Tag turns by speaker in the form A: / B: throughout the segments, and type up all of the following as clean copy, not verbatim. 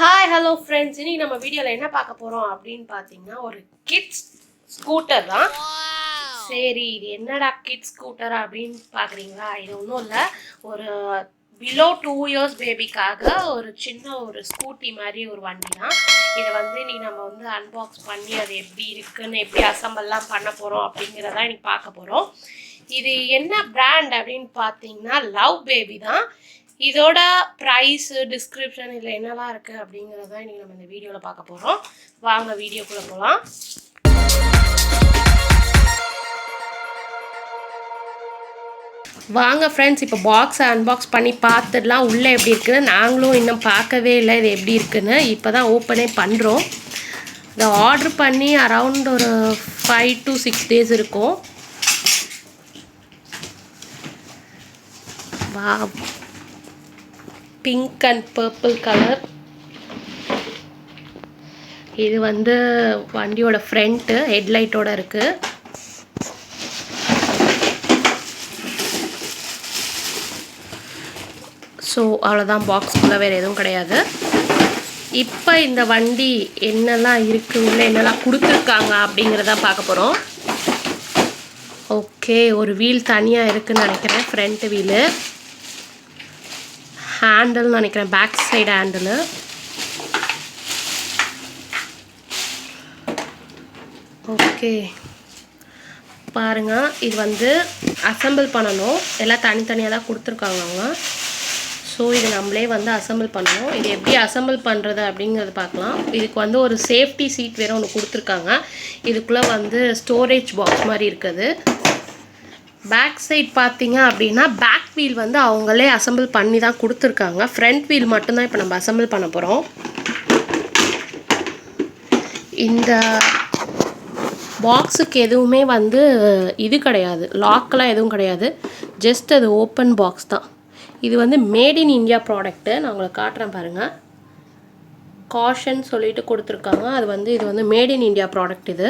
A: Hi hello friends, இன்னைக்கு நம்ம வீடியோவில் என்ன பார்க்க போகிறோம் அப்படின்னு பார்த்தீங்கன்னா ஒரு கிட்ஸ் ஸ்கூட்டர் தான். சரி, இது என்னடா கிட்ஸ் ஸ்கூட்டர் அப்படின்னு பார்க்குறீங்களா? இது ஒன்றும் இல்லை, ஒரு பிலோ 2 இயர்ஸ் பேபிக்காக ஒரு சின்ன ஒரு ஸ்கூட்டி மாதிரி ஒரு வண்டி தான். இதை இன்னைக்கு நம்ம அன்பாக்ஸ் பண்ணி அது எப்படி இருக்குன்னு எப்படி அசம்பிள்லாம் பண்ண போகிறோம் அப்படிங்கிறதான் இன்னைக்கு பார்க்க போகிறோம். இது என்ன பிராண்ட் அப்படின்னு பார்த்தீங்கன்னா லவ் பேபி தான். இதோட ப்ரைஸு டிஸ்கிரிப்ஷன் இதில் என்னெல்லாம் இருக்குது அப்படிங்கிறத இன்றைக்கி நம்ம இந்த வீடியோவில் பார்க்க போகிறோம். வாங்க வீடியோக்குள்ளே போகலாம். வாங்க ஃப்ரெண்ட்ஸ், இப்போ பாக்ஸை அன்பாக்ஸ் பண்ணி பார்த்துடலாம் உள்ளே எப்படி இருக்குன்னு. நாங்களும் இன்னும் பார்க்கவே இல்லை இது எப்படி இருக்குன்னு, இப்போ தான் ஓப்பனே பண்ணுறோம். இதை ஆர்டர் பண்ணி அரவுண்ட் ஒரு 5 to 6 days இருக்கும். வா, பிங்க் அண்ட் பர்பிள் கலர். இது வண்டியோட ஃப்ரண்ட்டு ஹெட்லைட்டோட இருக்குது. ஸோ அவ்வளோதான், பாக்ஸ்குள்ளே வேறு எதுவும் கிடையாது. இப்போ இந்த வண்டி என்னெல்லாம் இருக்குது, உள்ள என்னெல்லாம் கொடுத்துருக்காங்க அப்படிங்கிறத பார்க்க போகிறோம். ஓகே, ஒரு வீல் தனியாக இருக்குதுன்னு நினைக்கிறேன், ஃப்ரண்ட் வீலு. ஹேண்டில்னு நினைக்கிறேன், பேக் சைடு ஹேண்டிலு. ஓகே பாருங்கள், இது அசம்பிள் பண்ணணும். எல்லாம் தனித்தனியாக தான் கொடுத்துருக்காங்க அவங்க. ஸோ இது நம்மளே அசம்பிள் பண்ணணும். இது எப்படி அசம்பிள் பண்ணுறது அப்படிங்கிறது பார்க்கலாம். இதுக்கு ஒரு சேஃப்டி சீட் வேறு ஒன்று கொடுத்துருக்காங்க. இதுக்குள்ளே ஸ்டோரேஜ் பாக்ஸ் மாதிரி இருக்குது. பேக் சைட் பார்த்தீங்க அப்படின்னா பேக் வீல் அவங்களே அசம்பிள் பண்ணி தான் கொடுத்துருக்காங்க. ஃப்ரண்ட் வீல் மட்டும்தான் இப்போ நம்ம அசம்பிள் பண்ண போகிறோம். இந்த பாக்ஸுக்கு எதுவுமே இது கிடையாது, லாக்கெலாம் எதுவும் கிடையாது. ஜஸ்ட் அது ஓப்பன் பாக்ஸ் தான். இது மேட் இன் இந்தியா ப்ராடக்ட்டு. நான் உங்களுக்கு காட்டுறேன் பாருங்கள். காஷன் சொல்லிட்டு கொடுத்துருக்காங்க. அது இது மேட் இன் இந்தியா ப்ராடக்ட் இது.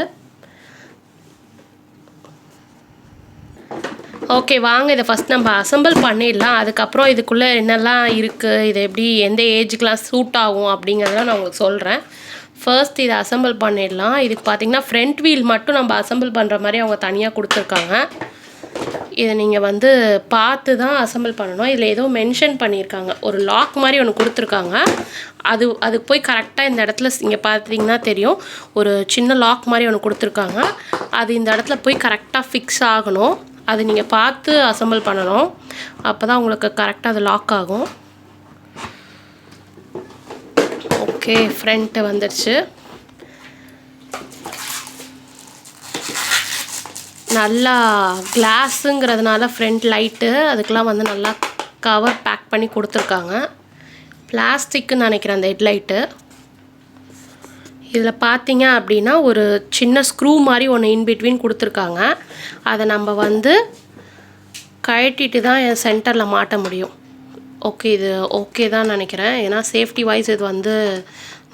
A: ஓகே வாங்க, இதை ஃபஸ்ட் நம்ம அசம்பிள் பண்ணிடலாம். அதுக்கப்புறம் இதுக்குள்ளே என்னெல்லாம் இருக்குது, இது எப்படி எந்த ஏஜுக்கெலாம் சூட் ஆகும் அப்படிங்கிறதெல்லாம் நான் உங்களுக்கு சொல்கிறேன். ஃபர்ஸ்ட் இதை அசம்பிள் பண்ணிடலாம். இதுக்கு பார்த்திங்கன்னா ஃப்ரண்ட் வீல் மட்டும் நம்ம அசம்பிள் பண்ணுற மாதிரி அவங்க தனியாக கொடுத்துருக்காங்க. இதை நீங்கள் பார்த்து தான் அசம்பிள் பண்ணணும். இதில் ஏதோ மென்ஷன் பண்ணியிருக்காங்க, ஒரு லாக் மாதிரி ஒன்று கொடுத்துருக்காங்க. அதுக்கு போய் கரெக்டாக இந்த இடத்துல இங்கே பார்த்தீங்கன்னா தெரியும், ஒரு சின்ன லாக் மாதிரி ஒன்று கொடுத்துருக்காங்க. அது இந்த இடத்துல போய் கரெக்டாக ஃபிக்ஸ் ஆகணும். அது நீங்கள் பார்த்து அசம்பிள் பண்ணணும், அப்போ தான் உங்களுக்கு கரெக்டாக அது லாக் ஆகும். ஓகே, ஃப்ரண்ட்டு வந்துடுச்சு. நல்லா கிளாஸுங்கிறதுனால ஃப்ரண்ட் லைட்டு அதுக்கெலாம் நல்லா கவர் பேக் பண்ணி கொடுத்துருக்காங்க. பிளாஸ்டிக்குன்னு நினைக்கிறேன் அந்த ஹெட்லைட்டு. இதில் பார்த்தீங்க அப்படின்னா ஒரு சின்ன ஸ்க்ரூ மாதிரி ஒன்று இன்பிட்வீன் கொடுத்துருக்காங்க. அதை நம்ம கழட்டிட்டு தான் என் சென்டரில் மாட்ட முடியும். ஓகே, இது ஓகே தான் நினைக்கிறேன். ஏன்னா சேஃப்டி வைஸ் இது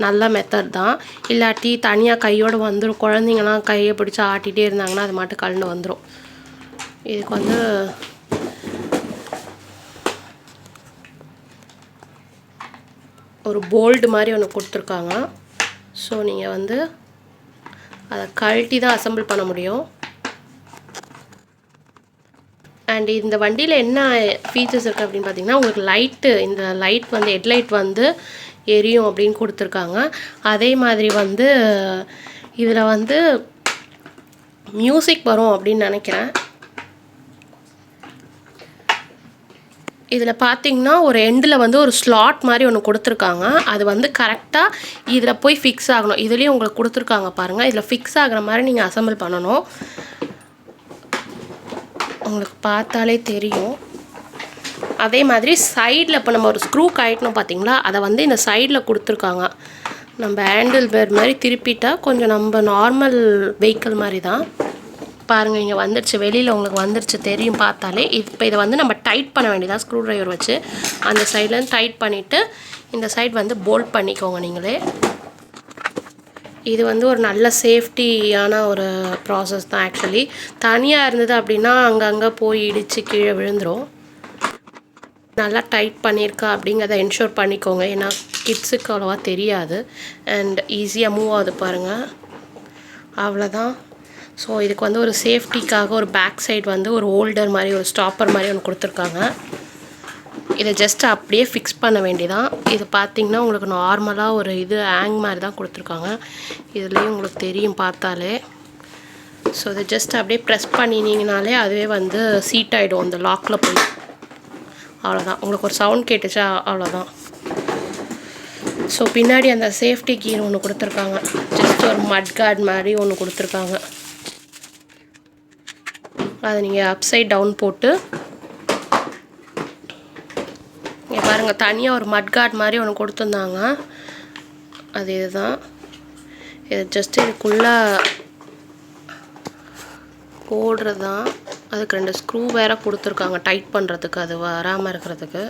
A: நல்ல மெத்தட் தான். இல்லாட்டி தனியாக கையோடு வந்துடும். குழந்தைங்கலாம் கையை பிடிச்சி ஆட்டிகிட்டே இருந்தாங்கன்னா அது மட்டும் கலந்து வந்துடும். இதுக்கு ஒரு போல்டு மாதிரி ஒன்று கொடுத்துருக்காங்க. ஸோ நீங்கள் அதை கழட்டி தான் அசம்பிள் பண்ண முடியும். அண்ட் இந்த வண்டியில் என்ன ஃபீச்சர்ஸ் இருக்குது அப்படின்னு பார்த்தீங்கன்னா, உங்களுக்கு லைட்டு, இந்த லைட் ஹெட்லைட் எரியும் அப்படின்னு கொடுத்துருக்காங்க. அதே மாதிரி இதில் மியூசிக் வரும் அப்படின்னு நினைக்கிறேன். இதில் பார்த்தீங்கன்னா ஒரு எண்டில் ஒரு ஸ்லாட் மாதிரி ஒன்று கொடுத்துருக்காங்க. அது கரெக்டாக இதில் போய் ஃபிக்ஸ் ஆகணும். இதுலேயும் உங்களுக்கு கொடுத்துருக்காங்க பாருங்கள். இதில் ஃபிக்ஸ் ஆகிற மாதிரி நீங்கள் அசம்பிள் பண்ணணும். உங்களுக்கு பார்த்தாலே தெரியும். அதே மாதிரி சைடில் இப்போ நம்ம ஒரு ஸ்க்ரூ கழட்டணும் பார்த்தீங்களா, அதை இந்த சைடில் கொடுத்துருக்காங்க. நம்ம ஹேண்டில் பேர் மாதிரி திருப்பிட்டால் கொஞ்சம் நம்ம நார்மல் வெஹிக்கிள் மாதிரி தான். பாருங்கள், இங்கே வந்துடுச்சு, வெளியில் உங்களுக்கு வந்துடுச்சு தெரியும் பார்த்தாலே. இப்போ இதை நம்ம டைட் பண்ண வேண்டியதாக ஸ்க்ரூ ட்ரைவர் வச்சு அந்த சைட்லேருந்து டைட் பண்ணிவிட்டு இந்த சைட் போல்ட் பண்ணிக்கோங்க நீங்களே. இது ஒரு நல்ல சேஃப்டியான ஒரு ப்ராசஸ் தான். ஆக்சுவலி தனியாக இருந்தது அப்படின்னா அங்கங்கே போய் இடித்து கீழே விழுந்துடும். நல்லா டைட் பண்ணியிருக்கா அப்படிங்கிறத என்ஷூர் பண்ணிக்கோங்க. ஏன்னா கிட்ஸுக்கு அவ்வளோவா தெரியாது. அண்ட் ஈஸியாக மூவ் ஆகுது பாருங்கள், அவ்வளோதான். ஸோ இதுக்கு வந்து ஒரு சேஃப்டிக்காக ஒரு பேக் சைடு வந்து ஒரு ஹோல்டர் மாதிரி ஒரு ஸ்டாப்பர் மாதிரி ஒன்று கொடுத்துருக்காங்க. இதை ஜஸ்ட் அப்படியே ஃபிக்ஸ் பண்ண வேண்டியதான். இது பார்த்திங்கன்னா உங்களுக்கு நார்மலாக ஒரு இது ஹேங் மாதிரி தான் கொடுத்துருக்காங்க. இதுலேயும் உங்களுக்கு தெரியும் பார்த்தாலே. ஸோ இதை ஜஸ்ட் அப்படியே ப்ரெஸ் பண்ணினீங்கனாலே அதுவே வந்து சீட் ஆகிடும் அந்த லாக்கில் போய். அவ்வளோதான். உங்களுக்கு ஒரு சவுண்ட் கேட்டுச்சா, அவ்வளோதான். ஸோ பின்னாடி அந்த சேஃப்டி கீர் ஒன்று கொடுத்துருக்காங்க. ஜஸ்ட் ஒரு மட் கார்ட் மாதிரி ஒன்று கொடுத்துருக்காங்க. அதை நீங்கள் அப்சைட் டவுன் போட்டு இங்கே பாருங்கள், தனியாக ஒரு மட் கார்ட் மாதிரி ஒன்று கொடுத்துருந்தாங்க. அது இதுதான். இது ஜஸ்ட்டு இதுக்குள்ளே போடுறது தான். அதுக்கு 2 ஸ்க்ரூ வேறு கொடுத்துருக்காங்க டைட் பண்ணுறதுக்கு, அது வராமல் இருக்கிறதுக்கு.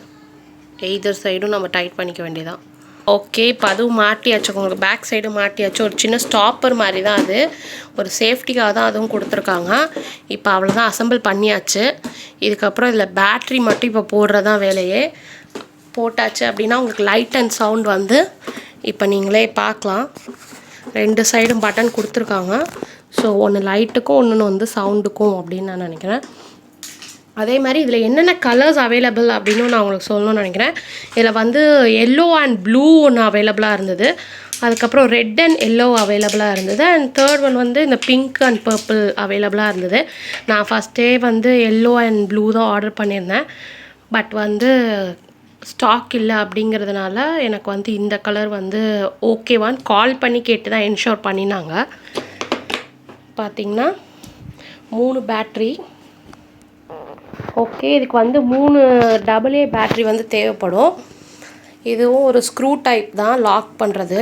A: எய்தர் சைடும் நம்ம டைட் பண்ணிக்க வேண்டியதான். ஓகே, இப்போ அதுவும் மாட்டியாச்சு. உங்களுக்கு பேக் சைடு மாட்டியாச்சு. ஒரு சின்ன ஸ்டாப்பர் மாதிரி தான் அது, ஒரு சேஃப்டிக்காக தான் அதுவும் கொடுத்துருக்காங்க. இப்போ அவ்வளோதான், அசம்பிள் பண்ணியாச்சு. இதுக்கப்புறம் இதில் பேட்ரி மட்டும் இப்போ போடுறதான் வேலையே. போட்டாச்சு அப்படின்னா உங்களுக்கு லைட் அண்ட் சவுண்ட் வந்து இப்போ நீங்களே பார்க்கலாம். 2 சைடும் பட்டன் கொடுத்துருக்காங்க. ஸோ ஒன்று லைட்டுக்கும் ஒன்று வந்து சவுண்டுக்கும் அப்படின்னு நான் நினைக்கிறேன். அதே மாதிரி இதில் என்னென்ன கலர்ஸ் அவைலபிள் அப்படின்னு நான் உங்களுக்கு சொல்லணும்னு நினைக்கிறேன். இதில் வந்து எல்லோ அண்ட் ப்ளூ ஒன்று அவைலபிளாக இருந்தது. அதுக்கப்புறம் ரெட் அண்ட் எல்லோ அவைலபிளாக இருந்தது. அண்ட் தேர்ட் ஒன் வந்து இந்த பிங்க் அண்ட் பர்பிள் அவைலபிளாக இருந்தது. நான் ஃபஸ்ட்டே வந்து எல்லோ அண்ட் ப்ளூ தான் ஆர்டர் பண்ணியிருந்தேன். பட் வந்து ஸ்டாக் இல்லை அப்படிங்கிறதுனால எனக்கு வந்து இந்த கலர் வந்து ஓகேவான்னு கால் பண்ணி கேட்டு தான் என்ஷோர் பண்ணினாங்க. பார்த்திங்கன்னா 3 பேட்ரி. ஓகே, இதுக்கு வந்து 3 AA பேட்ரி வந்து தேவைப்படும். இதுவும் ஒரு ஸ்க்ரூ டைப் தான் லாக் பண்ணுறது.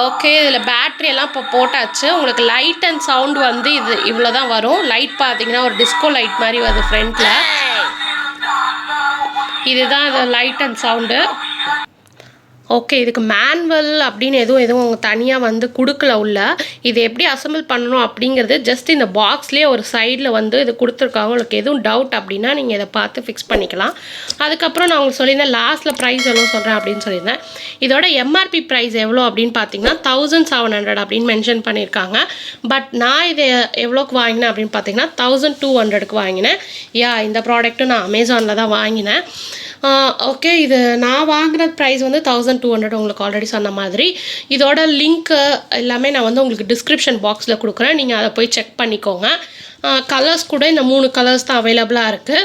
A: ஓகே, இதில் பேட்ரி எல்லாம் இப்போ போட்டாச்சு. உங்களுக்கு லைட் அண்ட் சவுண்ட் வந்து இது இவ்வளோ தான் வரும். லைட் பார்த்தீங்கன்னா ஒரு டிஸ்கோ லைட் மாதிரி வருது ஃப்ரண்ட்டில். இதுதான் இது லைட் அண்ட் சவுண்டு. ஓகே, இதுக்கு மேனுவல் அப்படின்னு எதுவும் அவங்க தனியாக வந்து கொடுக்கல உள்ள. இது எப்படி அசம்பிள் பண்ணணும் அப்படிங்கிறது ஜஸ்ட் இந்த பாக்ஸ்லேயே ஒரு சைடில் வந்து இது கொடுத்துருக்காங்க. உங்களுக்கு எதுவும் டவுட் அப்படின்னா நீங்கள் இதை பார்த்து ஃபிக்ஸ் பண்ணிக்கலாம். அதுக்கப்புறம் நான் உங்களுக்கு சொல்லியிருந்தேன் லாஸ்ட்டில் ப்ரைஸ் எவ்வளோ சொல்கிறேன் அப்படின்னு சொல்லியிருந்தேன். இதோட எம்ஆர்பி ப்ரைஸ் எவ்வளோ அப்படின்னு பார்த்தீங்கன்னா 1700 அப்படின்னு மென்ஷன் பண்ணியிருக்காங்க. பட் நான் இதை எவ்வளோக்கு வாங்கினேன் அப்படின்னு பார்த்தீங்கன்னா 1200க்கு வாங்கினேன். இந்த ப்ராடக்ட்டும் நான் அமேசானில் தான் வாங்கினேன். ஓகே, இது நான் வாங்குகிற ப்ரைஸ் வந்து 1200 உங்களுக்கு ஆல்ரெடி சொன்ன மாதிரி. இதோட லிங்க்கு எல்லாமே நான் வந்து உங்களுக்கு டிஸ்கிரிப்ஷன் பாக்ஸில் கொடுக்குறேன். நீங்கள் அதை போய் செக் பண்ணிக்கோங்க. கலர்ஸ் கூட இந்த 3 கலர்ஸ் தான் அவைலபிளாக இருக்குது.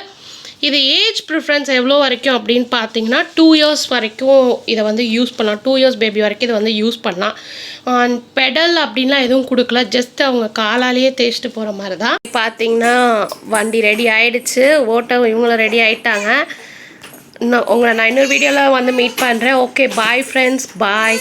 A: இது ஏஜ் ப்ரிஃபரன்ஸ் எவ்வளோ வரைக்கும் அப்படின்னு பார்த்தீங்கன்னா 2 years வரைக்கும் இதை வந்து யூஸ் பண்ணலாம். 2 years பேபி வரைக்கும் இதை வந்து யூஸ் பண்ணலாம். பெடல் அப்படின்லாம் எதுவும் கொடுக்கல, ஜஸ்ட் அவங்க காலாலேயே தேய்ச்சிட்டு போகிற மாதிரி தான். பார்த்தீங்கன்னா வண்டி ரெடி ஆகிடுச்சு, ஓட்ட இவங்களும் ரெடி ஆகிட்டாங்க. உங்களை நான் இன்னொரு வீடியோவில் வந்து மீட் பண்ணுறேன். ஓகே, பாய் ஃப்ரெண்ட்ஸ், பாய்.